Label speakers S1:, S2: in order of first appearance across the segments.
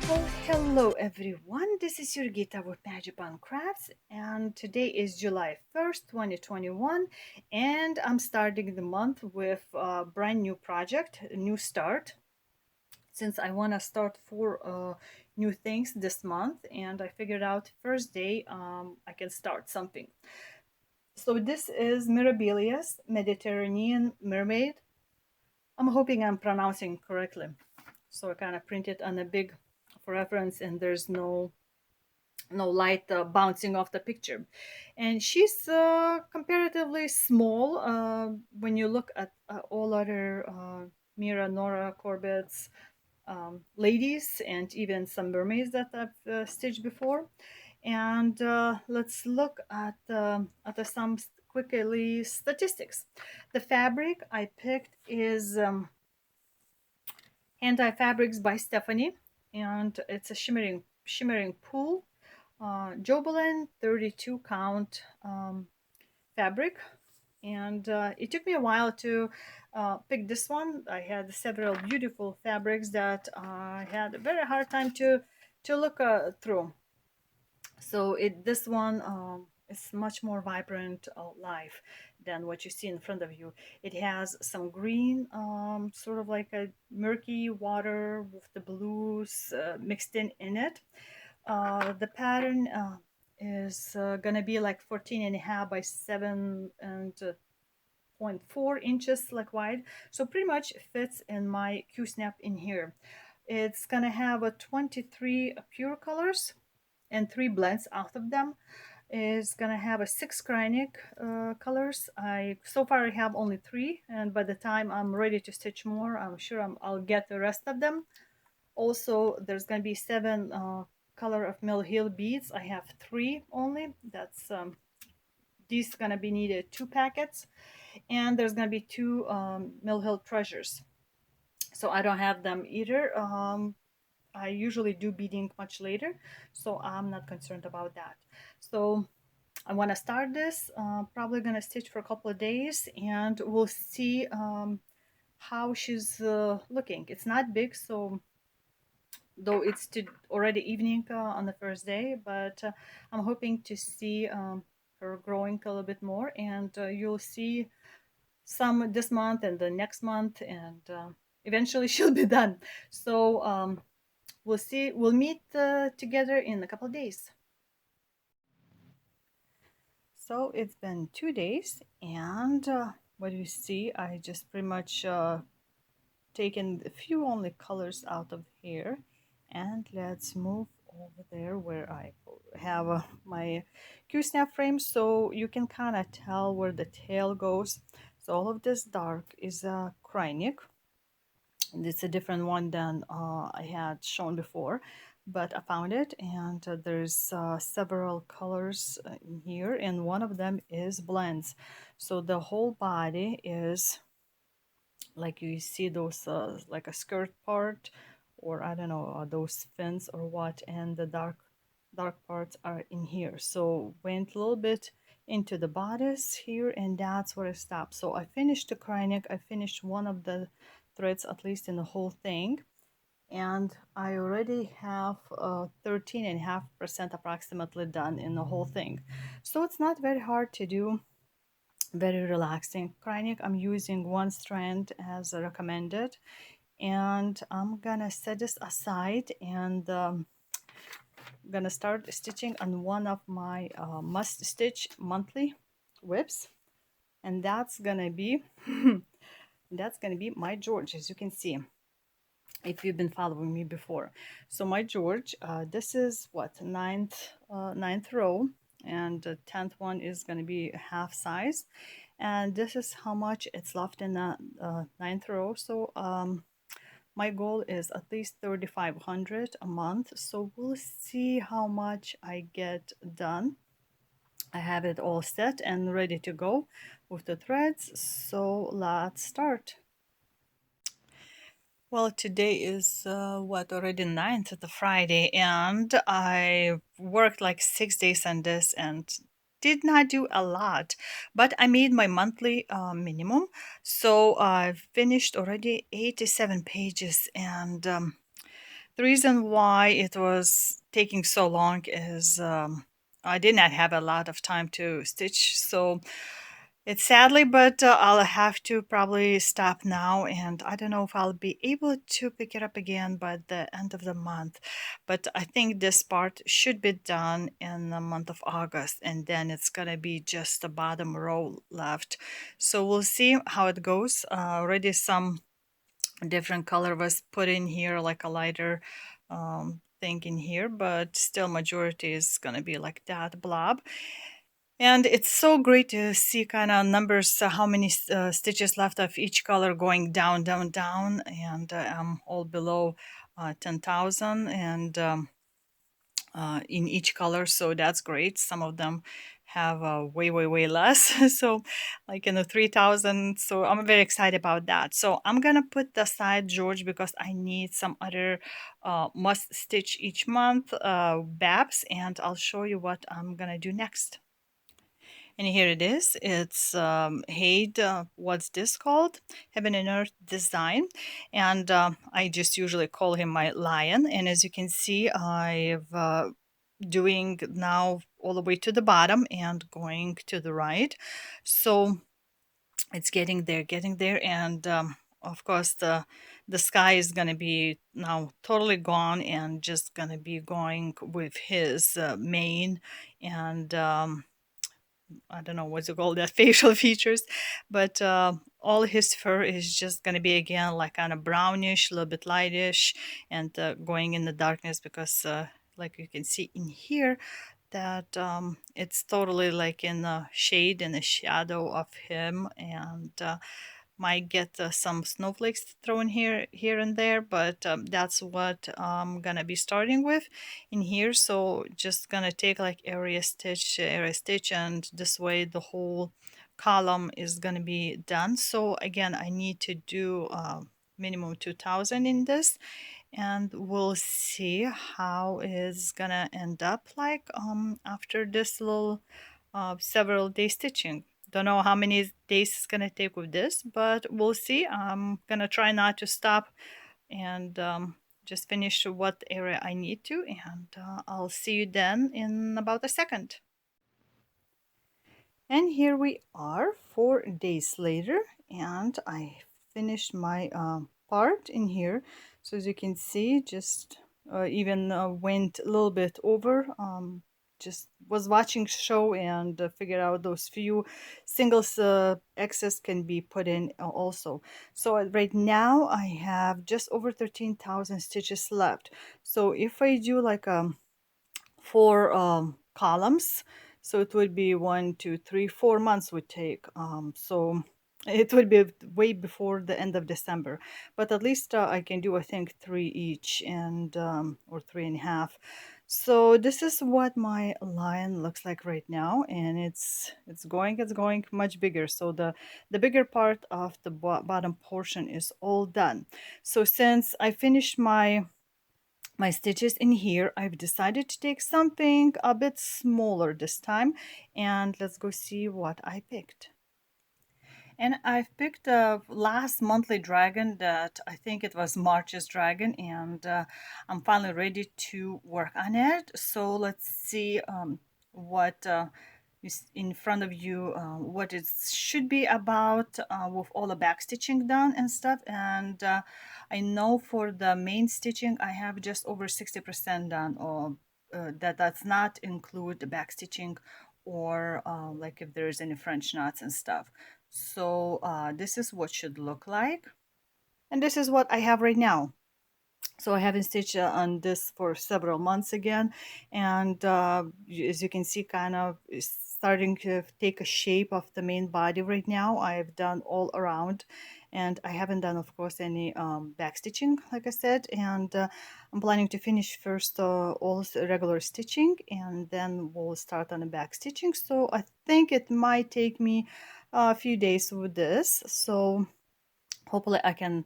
S1: Well, hello everyone. This is Jurgita with Magic on Crafts, and today is July 1st, 2021, and I'm starting the month with a brand new project, a new start, since I want to start four new things this month, and I figured out first day I can start something. So this is Mirabilia's Mediterranean Mermaid. I'm hoping I'm pronouncing correctly. So I kind of printed on a big for reference, and there's no light bouncing off the picture, and she's comparatively small when you look at all other Mira, Nora, Corbett's ladies, and even some mermaids that I've stitched before. And let's look at some quickly statistics. The fabric I picked is Hand Dye Fabrics by Stephanie, and it's a shimmering pool Jobelin 32 count fabric, and it took me a while to pick this one. I had several beautiful fabrics that I had a very hard time to look through. So this one is much more vibrant life than what you see in front of you. It has some green, sort of like a murky water with the blues mixed in it. The pattern is gonna be like 14 and a half by 7 and 0.4 inches like wide, so pretty much fits in my Q snap in here. It's gonna have a 23 pure colors and 3 blends out of them. Is gonna have a 6 cryonic colors. I so far I have only 3, and by the time I'm ready to stitch more, I'm sure I'll get the rest of them. Also, there's going to be 7 color of Mill Hill beads. I have 3 only. That's these going to be needed 2 packets, and there's going to be 2 Mill Hill treasures. So I don't have them either. I usually do beading much later, so I'm not concerned about that. So I want to start this. Probably going to stitch for a couple of days, and we'll see how she's looking. It's not big, so though it's already evening on the first day, but I'm hoping to see her growing a little bit more, and you'll see some this month and the next month, and eventually she'll be done. So we'll see. We'll meet together in a couple of days. So it's been 2 days, and what you see, I just pretty much taken a few only colors out of here, and let's move over there where I have my Q-snap frame, so you can kind of tell where the tail goes. So all of this dark is a Krynic, and it's a different one than I had shown before, but I found it, and there's several colors in here, and one of them is blends. So the whole body is like you see those like a skirt part, or I don't know, those fins or what, and the dark parts are in here. So went a little bit into the bodice here, and that's where I stopped. So I finished the Krynic. I finished one of the threads at least in the whole thing, and I already have 13.5% approximately done in the whole thing. So it's not very hard to do, very relaxing. Krynic, I'm using one strand as recommended, and I'm gonna set this aside, and gonna start stitching on one of my must stitch monthly whips, and that's gonna be my George, as you can see if you've been following me before. So my George, this is what, ninth row, and the 10th one is going to be half size, and this is how much it's left in the ninth row. So my goal is at least 3,500 a month, so we'll see how much I get done. I have it all set and ready to go with the threads, so let's start. Well, today is what, already ninth, the Friday, and I worked like 6 days on this and did not do a lot, but I made my monthly minimum. So I finished already 87 pages, and The reason why it was taking so long is I did not have a lot of time to stitch, so it's sadly, but I'll have to probably stop now, and I don't know if I'll be able to pick it up again by the end of the month. But I think this part should be done in the month of August, and then it's gonna be just the bottom row left. So we'll see how it goes. Already some different color was put in here, like a lighter thing in here, but still majority is gonna be like that blob. And it's so great to see kind of numbers, how many stitches left of each color going down, down, down, and I'm all below 10,000 and in each color, so that's great. Some of them have way, way, way less, so like in the 3,000. So I'm very excited about that. So I'm gonna put aside George because I need some other must stitch each month babs, and I'll show you what I'm gonna do next. And here it is. It's Haid, what's this called? Heaven and Earth Design. And I just usually call him my lion. And as you can see, I've doing now all the way to the bottom and going to the right. So it's getting there. And of course, the sky is going to be now totally gone and just going to be going with his mane and I don't know what's it called, that facial features, but all his fur is just gonna be again like kind of brownish, a little bit lightish, and going in the darkness because, like you can see in here, that it's totally like in the shade and the shadow of him, and might get some snowflakes thrown here and there, but that's what I'm gonna be starting with in here. So just gonna take like area stitch, and this way the whole column is gonna be done. So again, I need to do minimum 2,000 in this, and we'll see how it's gonna end up like after this little several day stitching. Don't know how many days it's gonna take with this, but we'll see. I'm gonna try not to stop and just finish what area I need to, and I'll see you then in about a second. And here we are 4 days later, and I finished my part in here. So as you can see, just even went a little bit over. Just was watching show and figured out those few singles excess can be put in also. So right now I have just over 13,000 stitches left. So if I do like 4 columns, so it would be 1 2 3 4 months would take, so it would be way before the end of December, but at least I can do I think three each, and or three and a half. So this is what my line looks like right now, and it's going much bigger. So the bigger part of the bottom portion is all done. So since I finished my stitches in here, I've decided to take something a bit smaller this time, and let's go see what I picked. And I've picked a last monthly dragon that I think it was March's dragon, and I'm finally ready to work on it. So let's see what is in front of you, what it should be about with all the back stitching done and stuff. And I know for the main stitching, I have just over 60% done, or that does not include the back stitching or like if there's any French knots and stuff. So this is what should look like. And this is what I have right now. So I haven't stitched on this for several months again. And as you can see, kind of is starting to take a shape of the main body right now. I've done all around. And I haven't done, of course, any back stitching, like I said. And I'm planning to finish first all regular stitching, and then we'll start on the back stitching. So I think it might take me a few days with this. So hopefully I can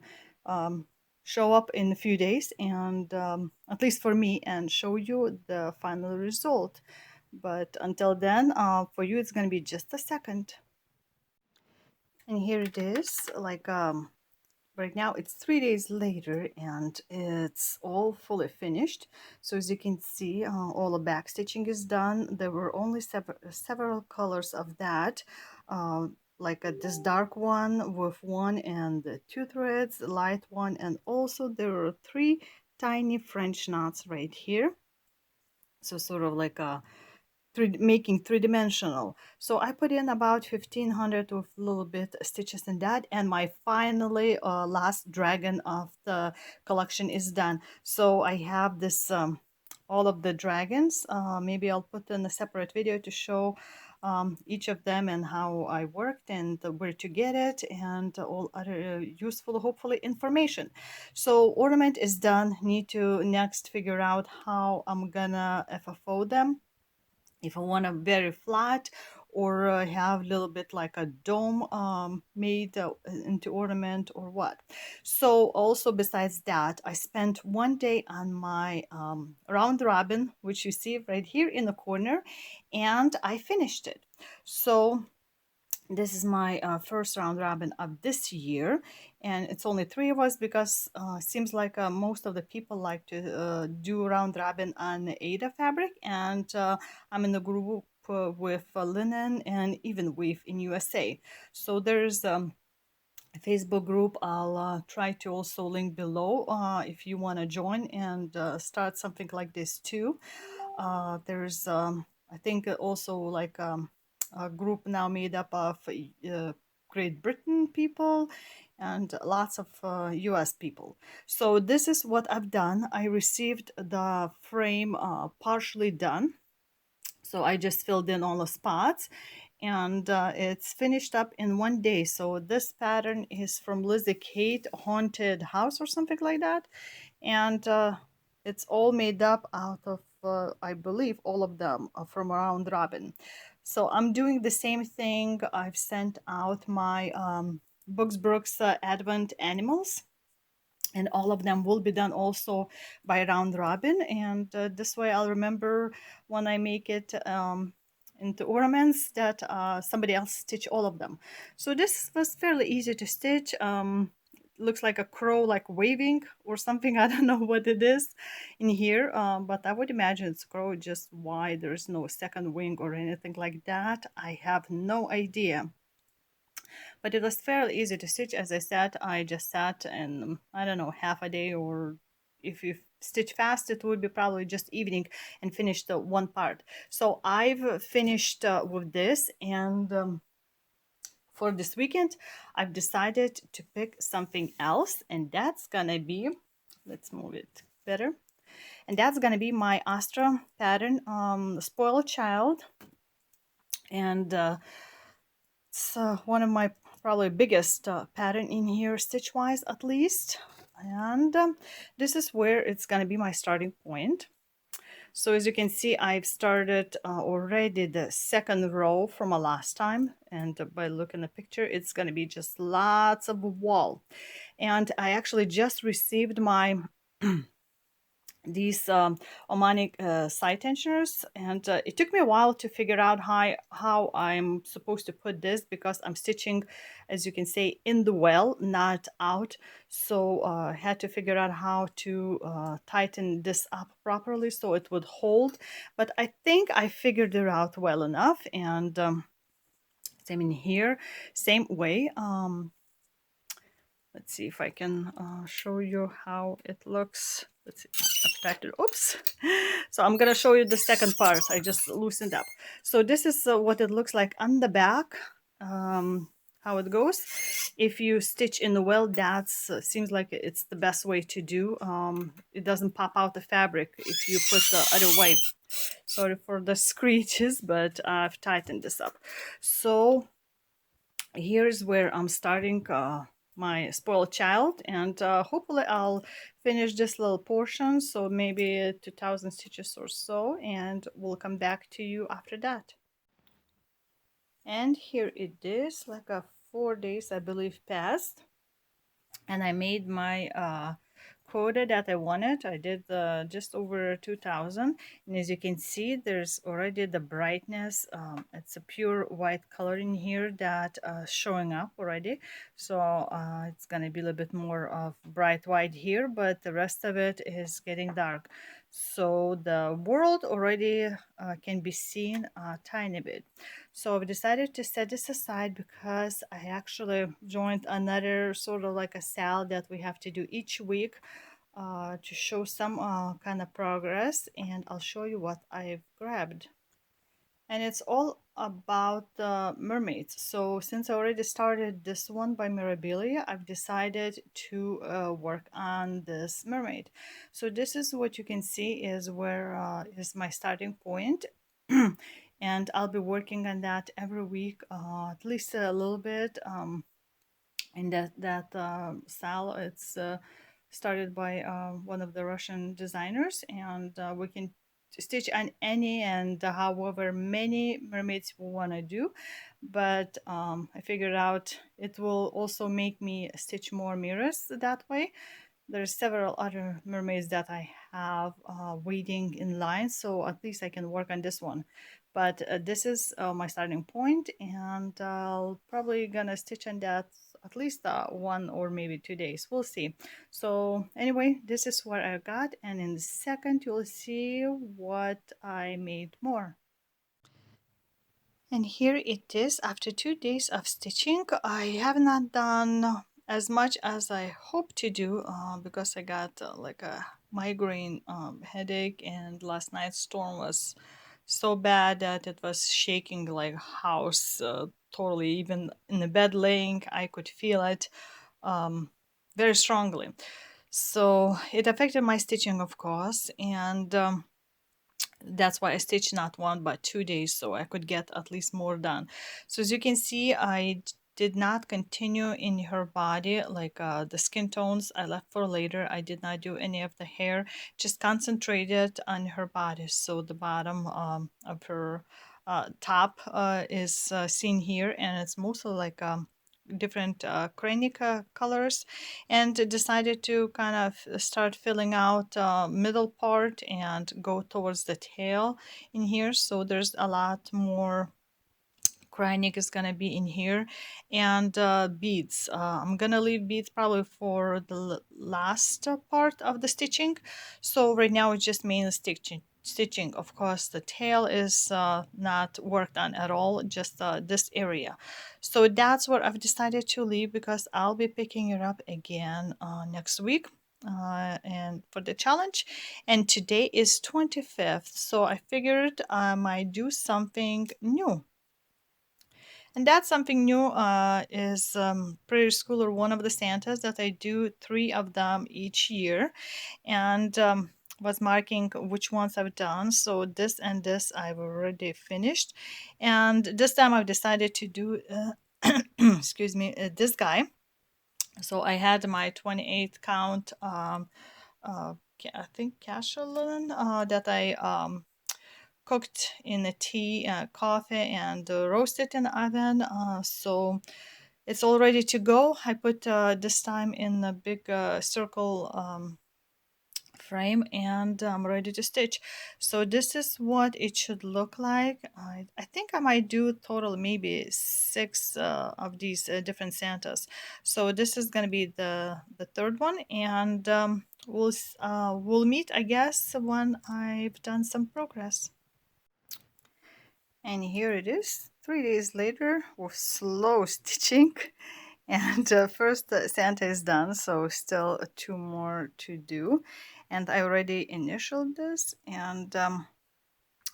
S1: show up in a few days, and at least for me, and show you the final result. But until then, for you, it's going to be just a second. And here it is, like right now it's 3 days later and it's all fully finished. So as you can see, all the back stitching is done. There were only several colors of that, like this dark one with one and two threads, light one, and also there are three tiny French knots right here. So sort of like a making three-dimensional. So I put in about 1500 with a little bit stitches in that, and my finally last dragon of the collection is done. So I have this all of the dragons. Maybe I'll put in a separate video to show each of them and how I worked and where to get it and all other useful, hopefully, information. So ornament is done. Need to next figure out how I'm gonna FFO them, if I want a very flat or have a little bit like a dome made into ornament or what. So also besides that, I spent one day on my round robin, which you see right here in the corner, and I finished it. So this is my first round robin of this year, and it's only three of us because seems like most of the people like to do round robin on Ada fabric, and I'm in the group with linen and even weave in USA. So there's a Facebook group. I'll try to also link below if you want to join and start something like this too. There's I think also like a group now made up of Great Britain people and lots of US people. So this is what I've done. I received the frame partially done. So I just filled in all the spots, and it's finished up in one day. So this pattern is from Lizzie Kate Haunted House or something like that. And it's all made up out of, I believe, all of them from Round Robin. So I'm doing the same thing. I've sent out my Books Brooks Advent Animals, and all of them will be done also by round robin, and this way I'll remember when I make it into ornaments that somebody else stitch all of them. So this was fairly easy to stitch. Looks like a crow like waving or something. I don't know what it is in here, but I would imagine it's crow. Just why there's no second wing or anything like that, I have no idea. But it was fairly easy to stitch. As I said, I just sat and I don't know, half a day, or if you stitch fast it would be probably just evening and finish the one part. So I've finished with this, and for this weekend I've decided to pick something else, and that's gonna be, let's move it better, and that's gonna be my Astra pattern, Spoiled Child. And it's one of my probably biggest pattern in here, stitch wise at least. And this is where it's going to be my starting point. So as you can see, I've started already the second row from a last time, and by looking at the picture it's going to be just lots of wall. And I actually just received my these Omani side tensioners, and it took me a while to figure out how I'm supposed to put this, because I'm stitching, as you can see, in the well, not out. So I had to figure out how to tighten this up properly so it would hold, but I think I figured it out well enough. And same in here, same way. Let's see if I can show you how it looks. Let's see, I've tightened, oops. So I'm gonna show you the second part. I just loosened up. So this is what it looks like on the back, how it goes. If you stitch in the well, that's seems like it's the best way to do. It doesn't pop out the fabric if you put the other way. Sorry for the screeches, but I've tightened this up. So here's where I'm starting my Spoiled Child, and hopefully I'll finish this little portion, so maybe 2000 stitches or so, and we'll come back to you after that. And here it is, like a 4 days I believe passed, and I made my quota that I wanted. I did just over 2000, and as you can see, there's already the brightness. It's a pure white color in here that showing up already. So it's gonna be a little bit more of bright white here, but the rest of it is getting dark. So the world already can be seen a tiny bit. So I've decided to set this aside because I actually joined another sort of like a sale that we have to do each week to show some kind of progress, and I'll show you what I've grabbed. And it's all about the mermaids. So since I already started this one by Mirabilia, I've decided to work on this mermaid. So this is what you can see is where is my starting point. And I'll be working on that every week, at least a little bit. And that style, it's started by one of the Russian designers, and we can stitch on any and however many mermaids we want to do. But I figured out it will also make me stitch more mirrors that way. There's several other mermaids that I have waiting in line, so at least I can work on this one. But this is my starting point, and I'll probably gonna stitch on that at least 1 or maybe 2 days. We'll see. So anyway, this is what I got, and in a second you'll see what I made more. And here it is after 2 days of stitching. I have not done as much as I hope to do because I got like a migraine headache, and last night's storm was so bad that it was shaking like house totally. Even in the bed laying, I could feel it um, very strongly. So it affected my stitching, of course, and that's why I stitched not 1 but 2 days so I could get at least more done. So as you can see, I did not continue in her body, like the skin tones I left for later. I did not do any of the hair, just concentrated on her body. So the bottom of her top is seen here, and it's mostly like different Kranika colors, and decided to kind of start filling out middle part and go towards the tail in here. So there's a lot more Kreinik is gonna be in here, and beads. I'm gonna leave beads probably for the last part of the stitching. So right now it's just mainly stitching. Stitching, of course, the tail is not worked on at all, just this area. So that's what I've decided to leave because I'll be picking it up again next week. And for the challenge, and today is 25th, so I figured I might do something new. And that's something new is Prairie Schooler, one of the Santas that I do 3 of them each year, and was marking which ones I've done. So this and this I've already finished, and this time I've decided to do excuse me, this guy. So I had my 28 count I think cashew linen that I cooked in a tea, coffee, and roasted in the oven. So it's all ready to go. I put this time in a big circle frame, and I'm ready to stitch. So this is what it should look like. I think I might do total maybe 6 of these different Santas. So this is gonna be the third one, and we'll meet, I guess, when I've done some progress. And here it is, 3 days later with slow stitching. And first Santa is done, so still 2 more to do. And I already initialed this, and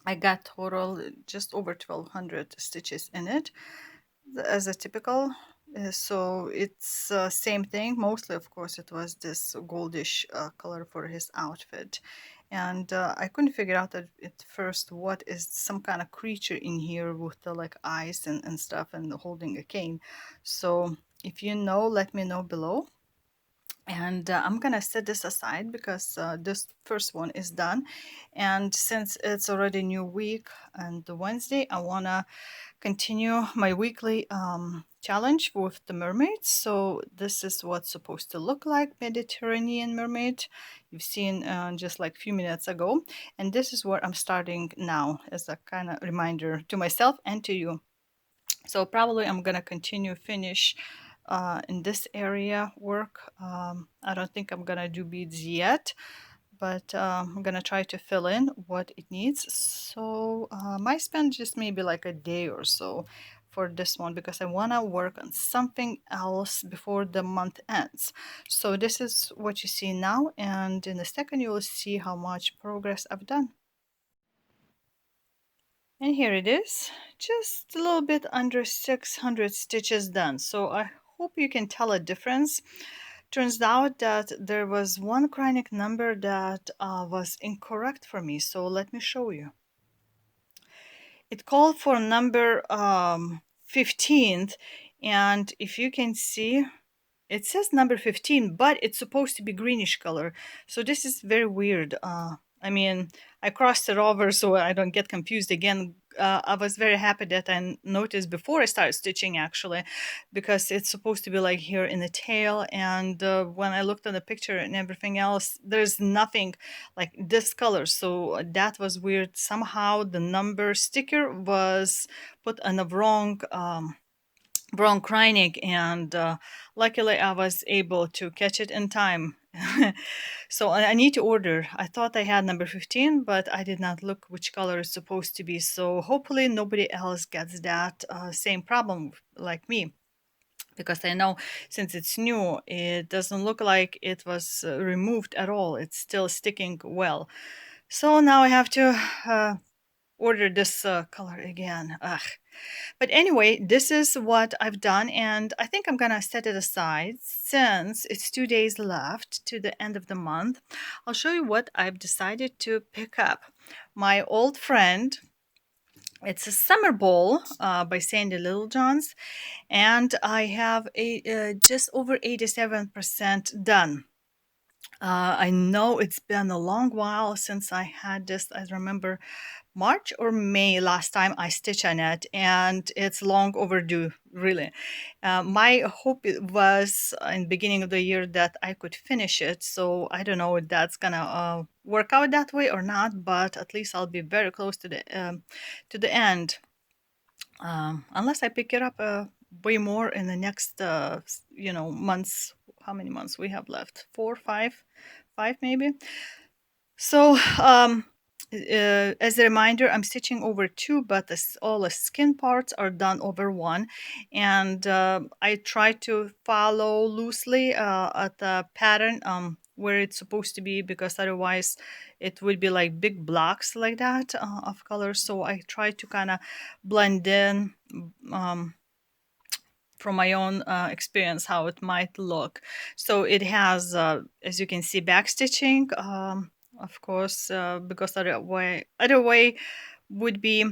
S1: I got total just over 1200 stitches in it as a typical. So it's same thing. Mostly, of course, it was this goldish color for his outfit. And I couldn't figure out at first what is some kind of creature in here with the like eyes and stuff and holding a cane. So if you know, let me know below. And I'm gonna set this aside because this first one is done. And since it's already new week and the Wednesday, I wanna continue my weekly challenge with the mermaids. So this is what's supposed to look like, Mediterranean mermaid. You've seen just like a few minutes ago. And this is where I'm starting now as a kind of reminder to myself and to you. So probably I'm gonna continue finish in this area work. I don't think I'm gonna do beads yet, but I'm gonna try to fill in what it needs. So might spend just maybe like a day or so for this one because I wanna work on something else before the month ends. So this is what you see now, and in a second you will see how much progress I've done. And here it is, just a little bit under 600 stitches done. So I hope you can tell a difference. Turns out that there was one chronic number that was incorrect for me. So let me show you. It called for number 15th. And if you can see, it says number 15, but it's supposed to be greenish color. So this is very weird. I mean, I crossed it over so I don't get confused again. I was very happy that I noticed before I started stitching actually, because it's supposed to be like here in the tail. And when I looked at the picture and everything else, there's nothing like this color. So that was weird. Somehow the number sticker was put on the wrong Kreinig, and luckily I was able to catch it in time. So I need to order. I thought I had number 15, but I did not look which color is supposed to be. So hopefully nobody else gets that same problem like me. Because I know since it's new, it doesn't look like it was removed at all. It's still sticking well. So now I have to order this color again. Ugh. But anyway, this is what I've done, and I think I'm gonna set it aside since it's 2 days left to the end of the month. I'll show you what I've decided to pick up. My old friend, it's a summer ball by Sandy Littlejohns, and I have a just over 87% done. I know it's been a long while since I had this. I remember March or May last time I stitched on it, and it's long overdue, really. My hope was in the beginning of the year that I could finish it, so I don't know if that's gonna work out that way or not, but at least I'll be very close to the end, unless I pick it up way more in the next, months. How many months we have left? 4, 5 maybe. So, as a reminder, I'm stitching over two, but all the skin parts are done over one. And I try to follow loosely at the pattern where it's supposed to be, because otherwise it would be like big blocks like that of colors. So I try to kind of blend in. From my own experience how it might look. So it has, as you can see, back stitching, of course, because other way would be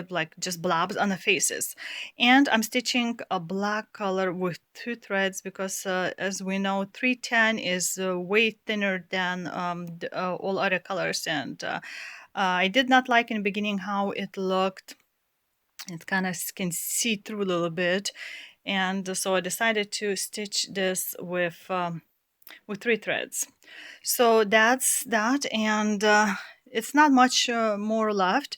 S1: like just blobs on the faces. And I'm stitching a black color with two threads because as we know, 310 is way thinner than all other colors. And I did not like in the beginning how it looked. It kind of can see through a little bit, and so I decided to stitch this with three threads. So that's that, and it's not much more left,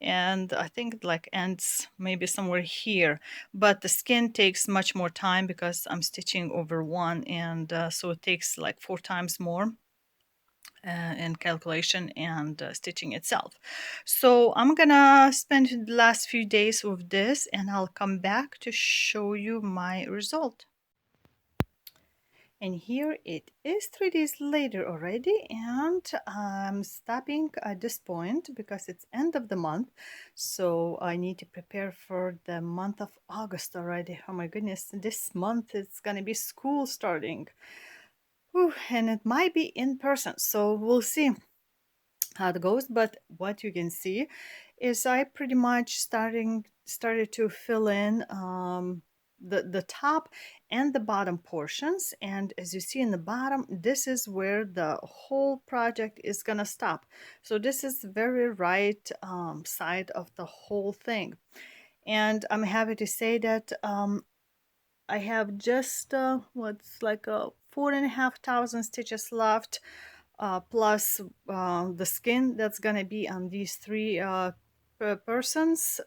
S1: and I think it like ends maybe somewhere here, but the skin takes much more time because I'm stitching over one, and so it takes like 4 times more in calculation and stitching itself. So I'm gonna spend the last few days with this, and I'll come back to show you my result. And here it is 3 days later already, and I'm stopping at this point because it's end of the month, so I need to prepare for the month of August already. Oh my goodness, this month it's gonna be school starting. Whew, and it might be in person, so we'll see how it goes. But what you can see is I pretty much started to fill in the top and the bottom portions, and as you see in the bottom, this is where the whole project is gonna stop. So this is very right side of the whole thing. And I'm happy to say that I have just what's like 4,500 stitches left, plus the skin that's gonna be on these three persons.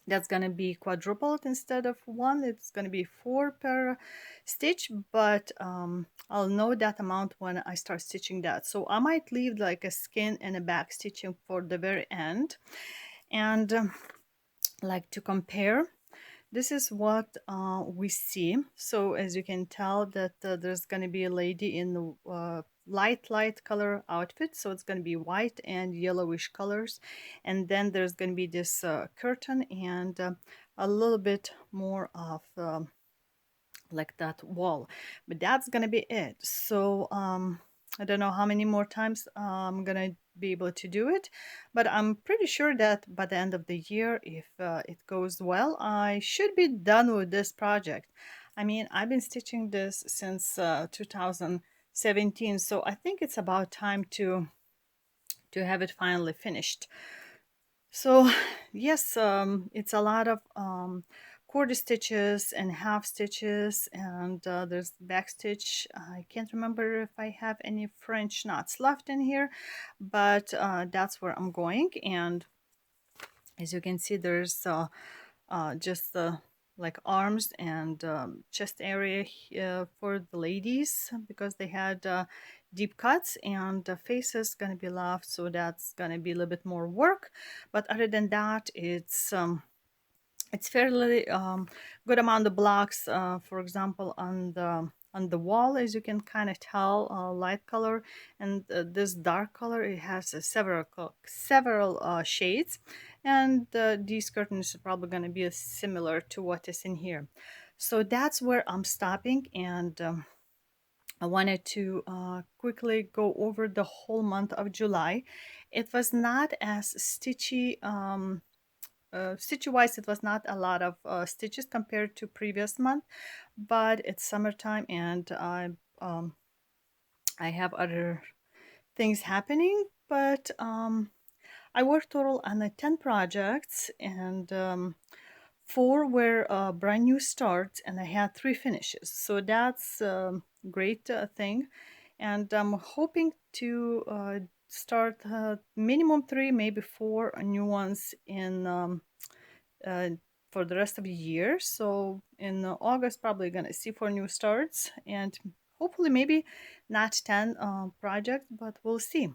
S1: That's gonna be quadrupled instead of one. It's gonna be four per stitch, but I'll know that amount when I start stitching that. So I might leave like a skin and a back stitching for the very end, and like to compare. This is what we see. So as you can tell that there's going to be a lady in the light color outfit. So it's going to be white and yellowish colors. And then there's going to be this curtain and a little bit more of like that wall, but that's gonna be it. So I don't know how many more times I'm gonna be able to do it, but I'm pretty sure that by the end of the year, if it goes well, I should be done with this project. I mean, I've been stitching this since 2017, so I think it's about time to have it finally finished. So yes, it's a lot of quarter stitches and half stitches, and there's back stitch. I can't remember if I have any French knots left in here, but that's where I'm going. And as you can see, there's just like arms and chest area for the ladies because they had deep cuts, and the face is going to be left, so that's going to be a little bit more work. But other than that, it's fairly good amount of blocks. For example, on the wall, as you can kind of tell, light color and this dark color, it has several shades, and these curtains are probably going to be similar to what is in here. So that's where I'm stopping, and I wanted to quickly go over the whole month of July. It was not as stitchy. Stitch wise, it was not a lot of stitches compared to previous month, but it's summertime and I have other things happening. But I worked total on 10 projects, and four were brand new starts, and I had three finishes. So that's a great thing, and I'm hoping to start minimum three, maybe four new ones in. Uh, for the rest of the year. So in August, probably gonna see four new starts, and hopefully maybe not 10 projects, but we'll see.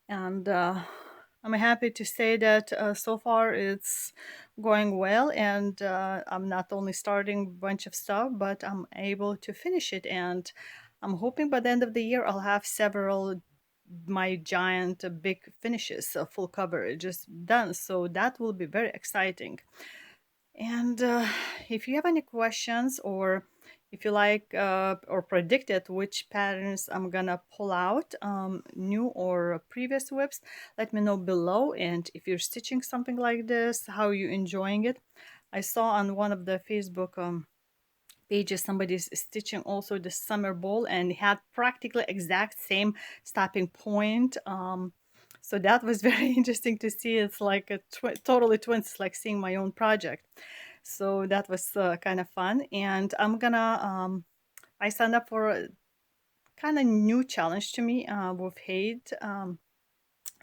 S1: And I'm happy to say that so far it's going well, and I'm not only starting a bunch of stuff, but I'm able to finish it. And I'm hoping by the end of the year I'll have several my giant big finishes, full coverage is done. So that will be very exciting. And if you have any questions, or if you like or predicted which patterns I'm gonna pull out, new or previous whips, let me know below. And if you're stitching something like this, how you enjoying it. I saw on one of the Facebook pages somebody's stitching also the summer ball and had practically exact same stopping point. So that was very interesting to see. It's like a totally twins. It's like seeing my own project. So that was kind of fun. And I'm gonna I signed up for a kind of new challenge to me with Hate.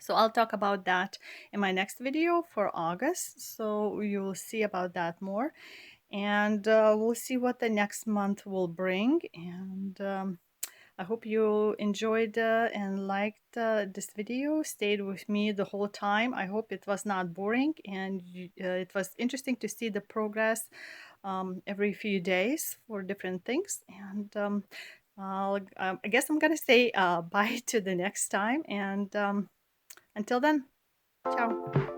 S1: So I'll talk about that in my next video for August. So you'll see about that more, and we'll see what the next month will bring. And I hope you enjoyed and liked this video, stayed with me the whole time. I hope it was not boring, and it was interesting to see the progress every few days for different things. And I guess I'm gonna say bye to the next time, and until then, ciao.